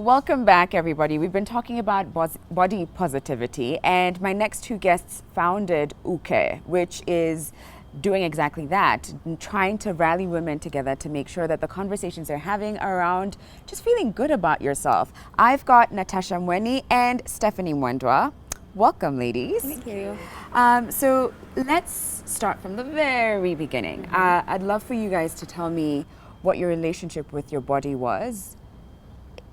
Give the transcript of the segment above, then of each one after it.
welcome back, everybody. We've been talking about body positivity, and my next two guests founded Uke, which is doing exactly that, trying to rally women together to make sure that the conversations they're having around just feeling good about yourself. I've got Natasha Mweni and Stephanie Mwendwa. Welcome, ladies. Thank you. So let's start from the very beginning. I'd love for you guys to tell me what your relationship with your body was,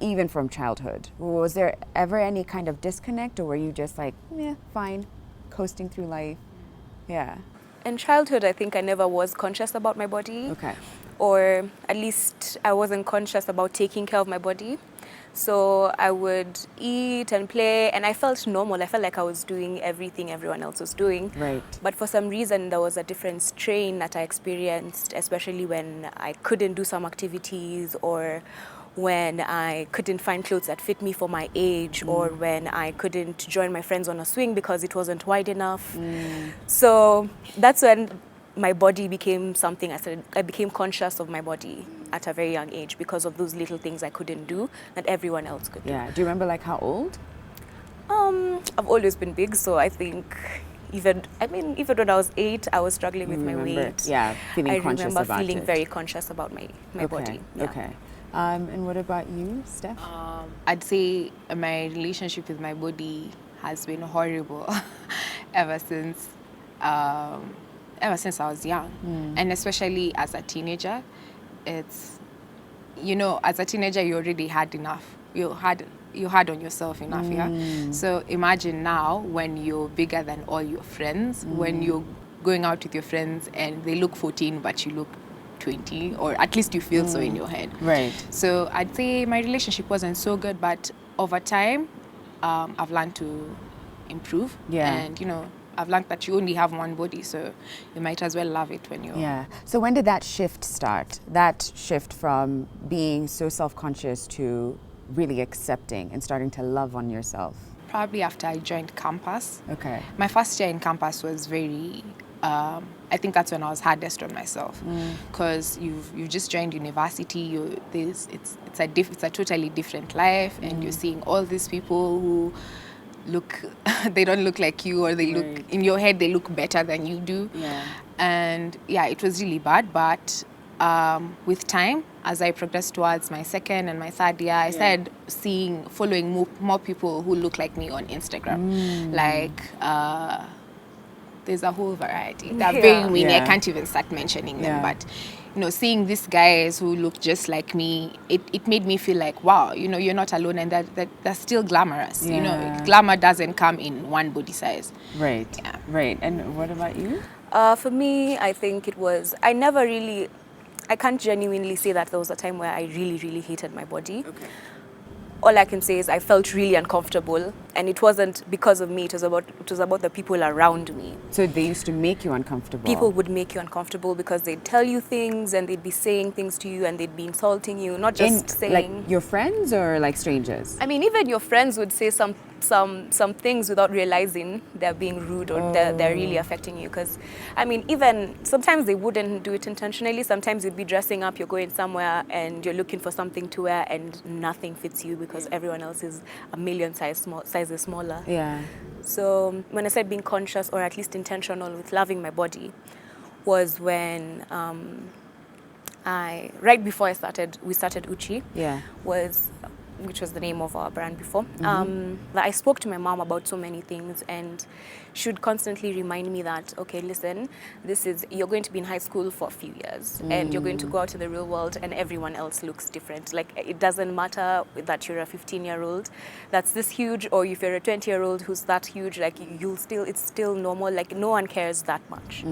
even from childhood. Was there ever any kind of disconnect, or were you just like, yeah, fine, coasting through life? Yeah. In childhood, I think I never was conscious about my body. Okay. Or at least I wasn't conscious about taking care of my body. So I would eat and play, and I felt normal. I felt like I was doing everything everyone else was doing. Right. But for some reason, there was a different strain that I experienced, especially when I couldn't do some activities, or when I couldn't find clothes that fit me for my age, or when I couldn't join my friends on a swing because it wasn't wide enough. So that's when my body became something. I became conscious of my body at a very young age because of those little things I couldn't do that everyone else could do. Yeah. Do you remember like how old? I've always been big, so I think even when I was 8, I was struggling with my weight. Yeah, feeling conscious about it. I remember feeling very conscious about my body. Yeah. Okay. And what about you, Steph? I'd say my relationship with my body has been horrible ever since I was young, and especially as a teenager. It's, as a teenager, you already had enough. You had on yourself enough, yeah. So imagine now when you're bigger than all your friends, when you're going out with your friends and they look 14, but you look 20, or at least you feel so in your head. Right. So I'd say my relationship wasn't so good, but over time, I've learned to improve. Yeah. And I've learned that you only have one body, so you might as well love it when you're... Yeah. So when did that shift start? That shift from being so self-conscious to really accepting and starting to love on yourself? Probably after I joined campus. Okay. My first year in campus was very... I think that's when I was hardest on myself, because you've just joined university. It's a totally different life, and you're seeing all these people who they don't look like you, or they look, in your head they look better than you do. Yeah. And yeah, it was really bad. But with time, as I progressed towards my second and my third year, I started following more people who look like me on Instagram. Like there's a whole variety. They're very many. I can't even start mentioning them. But seeing these guys who look just like me, it made me feel like, wow, you're not alone, and that they're still glamorous. Glamour doesn't come in one body size. Right. Yeah. Right. And what about you? For me, I think it was, I can't genuinely say that there was a time where I really, really hated my body. Okay. All I can say is I felt really uncomfortable, and it wasn't because of me. It was about the people around me. So they used to make you uncomfortable? People would make you uncomfortable because they'd tell you things, and they'd be saying things to you, and they'd be insulting you, not just saying... Like your friends or like strangers? I mean, even your friends would say some things without realizing they're being rude, or they're really affecting you. Because, I mean, even sometimes they wouldn't do it intentionally. Sometimes you'd be dressing up, you're going somewhere, and you're looking for something to wear, and nothing fits you because everyone else is a million sizes smaller. Yeah. So when I said being conscious, or at least intentional with loving my body, was when right before we started Uchi. Yeah. Which was the name of our brand before. I spoke to my mom about so many things, and she would constantly remind me that, okay, listen, you're going to be in high school for a few years, and you're going to go out in the real world, and everyone else looks different. Like, it doesn't matter that you're a 15-year-old that's this huge, or if you're a 20-year-old who's that huge, like, it's still normal. Like, no one cares that much.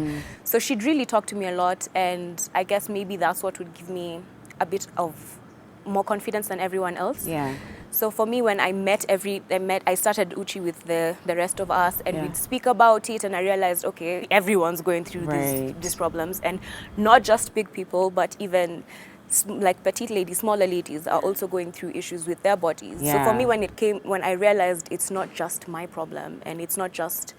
So she'd really talk to me a lot, and I guess maybe that's what would give me a bit of more confidence than everyone else. Yeah. So for me, when I started Uchi with the rest of us, and we'd speak about it, and I realized, okay, everyone's going through these problems, and not just big people, but even like petite ladies, smaller ladies are also going through issues with their bodies. So for me, when I realized it's not just my problem, and it's not just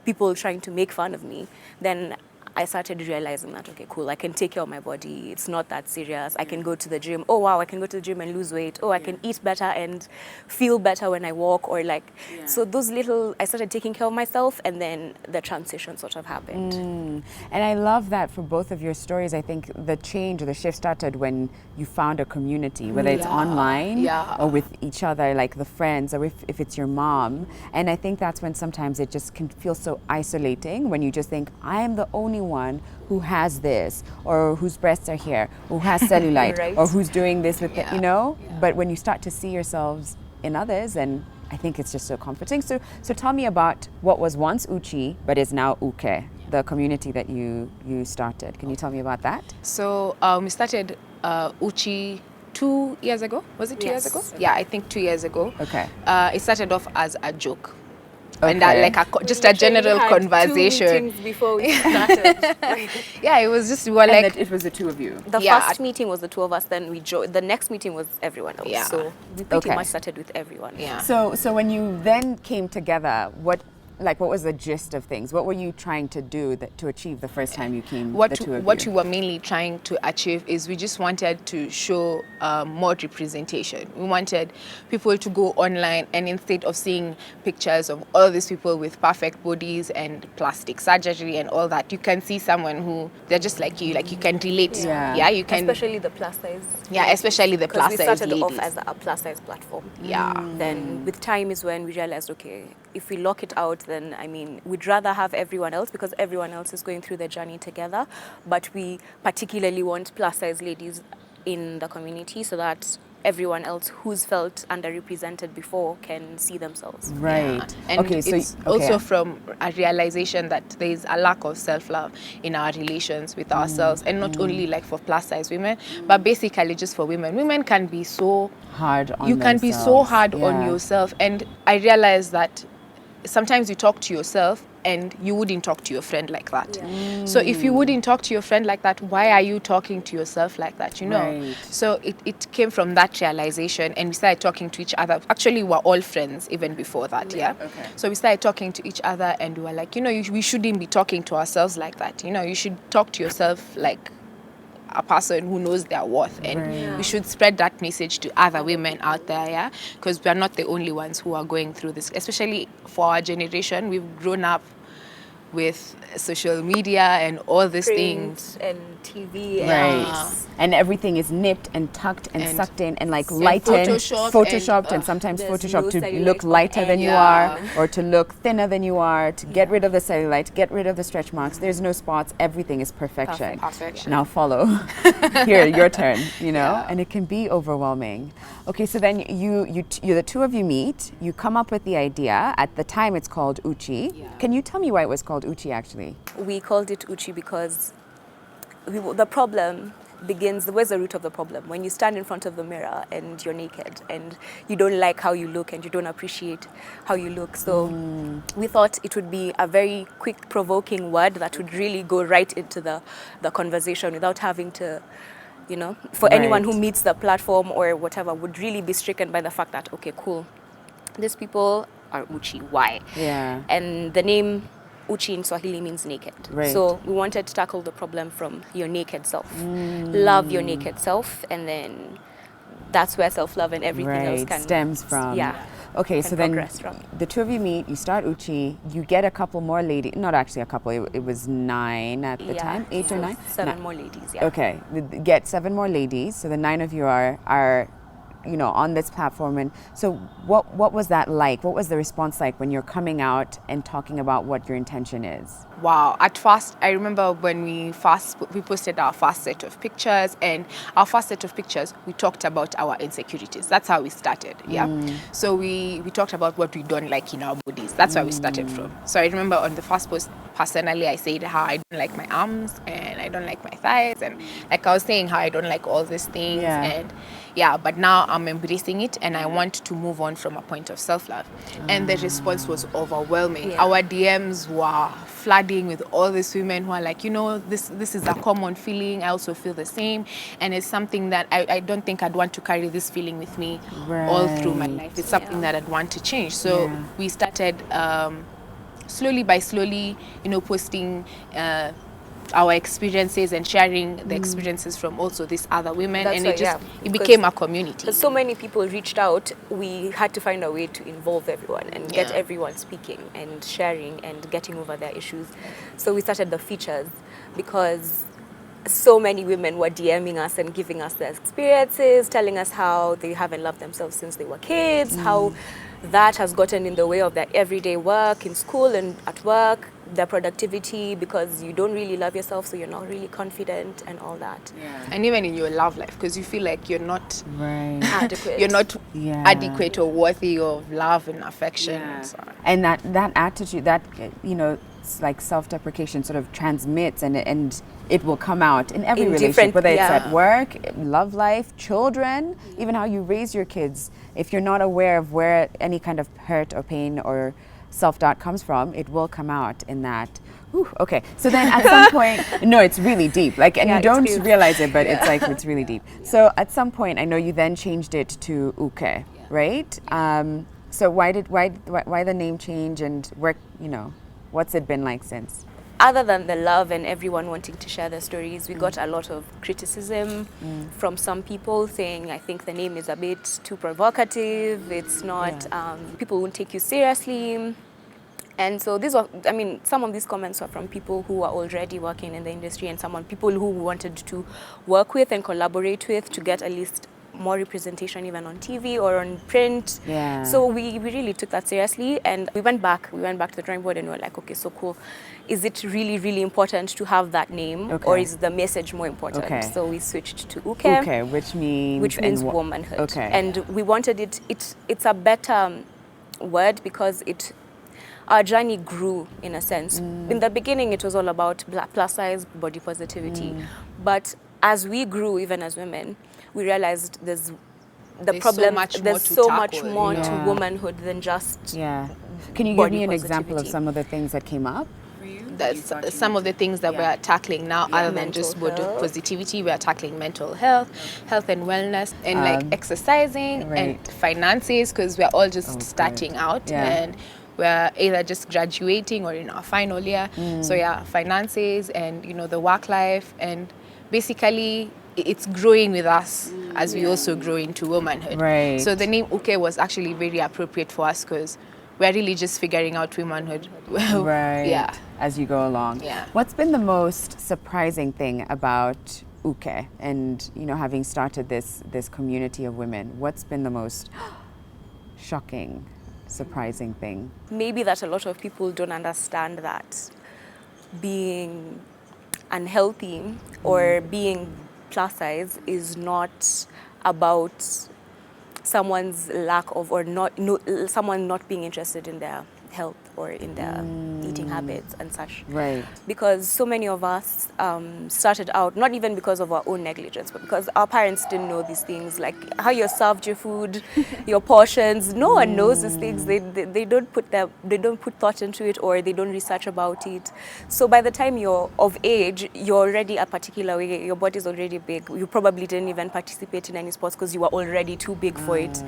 people trying to make fun of me, then I started realizing that, okay, cool, I can take care of my body. It's not that serious. I can go to the gym. Oh, wow, I can go to the gym and lose weight. Oh, I can eat better and feel better when I walk, or like, so those little, I started taking care of myself, and then the transition sort of happened. And I love that for both of your stories. I think the change or the shift started when you found a community, whether it's online or with each other, like the friends, or if it's your mom. And I think that's when sometimes it just can feel so isolating, when you just think, I am the only one who has this, or whose breasts are here, who has cellulite, Right. or who's doing this with it, you know? But when you start to see yourselves in others, and I think it's just so comforting. So tell me about what was once Uchi, but is now Uke, the community that you started. Can you tell me about that? So we started Uchi 2 years ago. Was it 2 years ago? Yes. Yeah, I think 2 years ago. Okay. It started off as a joke. Okay. And just a general conversation. 2 meetings before we started. Yeah, it was just, we were And like, that it was the two of you. The Yeah. first meeting was the two of us, then we joined. The next meeting was everyone else. Yeah. So we pretty Okay. much started with everyone. yeah. So when you then came together, what was the gist of things? What were you trying to do to achieve the first time you came, the two of What you? we were mainly trying to achieve is we just wanted to show more representation. We wanted people to go online, and instead of seeing pictures of all these people with perfect bodies and plastic surgery and all that, you can see someone who they're just like you can relate. Yeah. You can. Especially the plus size. Yeah, especially the plus we size started off ladies. as a plus size platform. Yeah. Then with time is when we realized, okay, if we lock it out, then I mean, we'd rather have everyone else, because everyone else is going through the journey together. But we particularly want plus size ladies in the community, so that everyone else who's felt underrepresented before can see themselves. Right. And okay, it's also from a realization that there is a lack of self-love in our relations with ourselves, and not only like for plus size women, but basically just for women. Women can be so hard on you can be so themselves. hard on Yeah. yourself, and I realized that sometimes you talk to yourself and you wouldn't talk to your friend like that. So if you wouldn't talk to your friend like that, why are you talking to yourself like that, you know? Right. So it came from that realization, and we started talking to each other. Actually, we were all friends even before that, yeah? Okay. So we started talking to each other, and we were like, you know, we shouldn't be talking to ourselves like that. You know, you should talk to yourself like a person who knows their worth, and we should spread that message to other women out there, yeah, because we are not the only ones who are going through this. Especially for our generation, we've grown up with social media and all these things. And TV. Right. And everything is nipped and tucked and And sucked in and like lightened, photoshopped and sometimes there's photoshopped no to cellulite look for lighter than you Yeah. are, or to look thinner than you are, to get rid of the cellulite, get rid of the stretch marks. There's no spots. Everything is perfection. Perfection. Now follow. Here, your turn, you know? And it can be overwhelming. Okay, so then you the two of you meet, you come up with the idea. At the time it's called Uchi. Can you tell me why it was called Uchi actually? We called it Uchi because the problem begins, where's the root of the problem? When you stand in front of the mirror and you're naked and you don't like how you look and you don't appreciate how you look. So we thought it would be a very quick, provoking word that would really go right into the conversation without having to, you know, for anyone who Right. meets the platform or whatever would really be stricken by the fact that, okay, cool, these people are Uchi, why? Yeah. And the name Uchi in Swahili means naked. Right. So we wanted to tackle the problem from your naked self. Love your naked self, and then that's where self-love and everything else can stems from. Yeah. Okay, can so then progress from. the two of you meet, you start Uchi, you get a couple more ladies, not actually a couple, it was 9 at the time, 8 or 9? 7 more ladies, yeah. Okay, get 7 more ladies, so the 9 of you are you know, on this platform. And so what was that like? What was the response like when you're coming out and talking about what your intention is? Wow. At first, I remember when we posted our first set of pictures, and our first set of pictures, we talked about our insecurities. That's how we started, yeah? So we talked about what we don't like in our bodies. That's where we started from. So I remember on the first post, personally, I said how I don't like my arms and I don't like my thighs, and like I was saying how I don't like all these things. Yeah. And yeah, but now I'm embracing it, and I want to move on from a point of self-love. And the response was overwhelming. Yeah. Our DMs were flooding with all these women who are like, you know, this is a common feeling. I also feel the same, and it's something that I don't think I'd want to carry this feeling with me all through my life. It's something that I'd want to change. So we started slowly by slowly, you know, posting our experiences and sharing the experiences from also these other women, That's and why, it just yeah, it because became a community. so many people reached out, we had to find a way to involve everyone and get Yeah. everyone speaking and sharing and getting over their issues. So we started the features because so many women were DMing us and giving us their experiences, telling us how they haven't loved themselves since they were kids, how that has gotten in the way of their everyday work in school and at work, their productivity, because you don't really love yourself, so you're not really confident and all that. And even in your love life, because you feel like you're not Right. Adequate. you're not Yeah. adequate or worthy of love and affection. Yeah. And so on. And that attitude, that it's like self-deprecation sort of transmits, and it will come out in every In relationship, different- whether it's yeah. at work, love life, children, even how you raise your kids. If you're not aware of where any kind of hurt or pain or self-doubt comes from, it will come out in that. Whew, okay, so then at some point, no, it's really deep. Like, and Yeah, you it's don't deep. realize it, but it's like it's really deep. So at some point, I know you then changed it to Uke, right? So why the name change, and where, what's it been like since? Other than the love and everyone wanting to share their stories, we got a lot of criticism from some people saying, I think the name is a bit too provocative, it's not, people won't take you seriously. And so some of these comments are from people who are already working in the industry, and people who wanted to work with and collaborate with to get at least more representation even on TV or on print. Yeah. So we really took that seriously, and we went back to the drawing board and we were like, okay, so cool. Is it really, really important to have that name, or is the message more important? Okay. So we switched to Uke, Okay, which means womanhood. Okay. And we wanted it's a better word because our journey grew in a sense. In the beginning, it was all about plus size, body positivity. But as we grew, even as women, we realized there's so much more to to Yeah. womanhood than just Yeah. Can you give body me an example of positivity. some of the things that came up? That's some of the things that we're tackling now, other than Mental just body health. positivity. We're tackling mental health, health and wellness, and like exercising right. and finances, because we're all just good. starting out Yeah. and we're either just graduating or in our final year. So yeah, finances and the work life, and basically it's growing with us as we also grow into womanhood. Right. So the name Uke was actually very appropriate for us because we're really just figuring out womanhood. Right. Yeah. As you go along. Yeah. What's been the most surprising thing about Uke and having started this community of women? What's been the most shocking, surprising thing? Maybe that a lot of people don't understand that being unhealthy or being plus size is not about someone's lack of someone not being interested in their health or in their eating habits and such. Right. Because so many of us started out, not even because of our own negligence, but because our parents didn't know these things, like how you're served your food, your portions. No one knows these things. They don't put thought into it, or they don't research about it. So by the time you're of age, you're already a particular way. Your body's already big. You probably didn't even participate in any sports because you were already too big for it.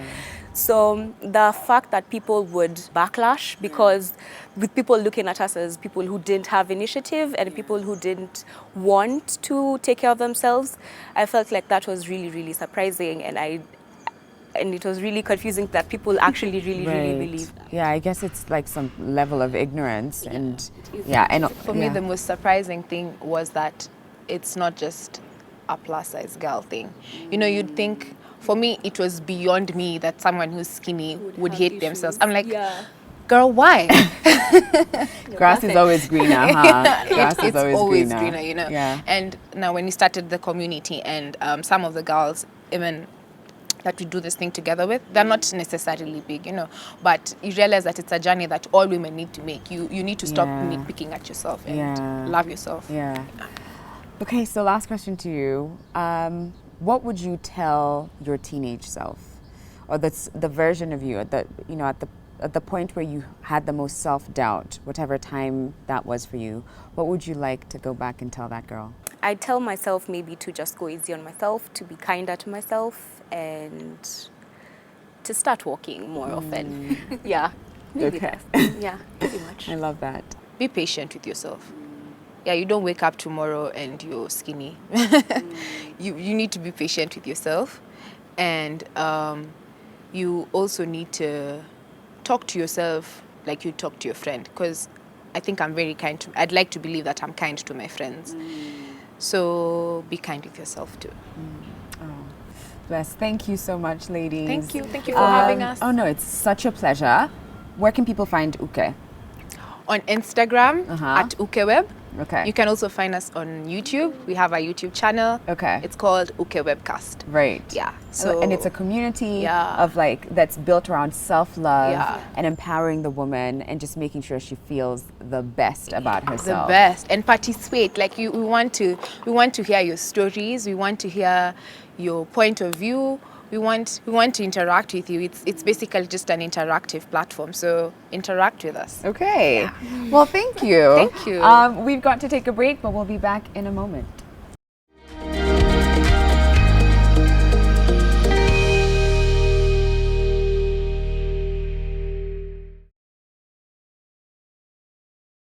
So the fact that people would backlash because with people looking at us as people who didn't have initiative and people who didn't want to take care of themselves, I felt like that was really, really surprising, and it was really confusing that people actually really believe that. Yeah, I guess it's like some level of ignorance, and and For me, the most surprising thing was that it's not just a plus size girl thing. You'd think, for me, it was beyond me that someone who's skinny would hate themselves. I'm like, girl, why? grass is always greener, huh? Grass It's is always greener. Yeah. And now when we started the community and some of the girls, even that we do this thing together with, they're not necessarily big, but you realize that it's a journey that all women need to make. You need to stop nitpicking at yourself and love yourself. Yeah. Okay, so last question to you. What would you tell your teenage self, or the version of you at the point where you had the most self-doubt, whatever time that was for you? What would you like to go back and tell that girl? I tell myself maybe to just go easy on myself, to be kinder to myself, and to start walking more often. Yeah, maybe Okay. that. Yeah, pretty much. I love that. Be patient with yourself. yeah, you don't wake up tomorrow and you're skinny. You need to be patient with yourself, and you also need to talk to yourself like you talk to your friend, because I think I'm very kind to, I'd like to believe that I'm kind to my friends. So be kind with yourself too. Bless. Thank you so much, ladies. Thank you for having us. Oh no, it's such a pleasure. Where can people find Uke? On Instagram at ukeweb. Okay. You can also find us on YouTube. We have a YouTube channel. Okay. It's called Uke Webcast. Right. Yeah. And it's a community Yeah. of like that's built around self-love Yeah. and empowering the woman and just making sure she feels the best about The herself. best, and participate. Like we want to hear your stories. We want to hear your point of view. We want to interact with you. It's basically just an interactive platform. So interact with us. Okay. Well, thank you. Thank you. We've got to take a break, but we'll be back in a moment.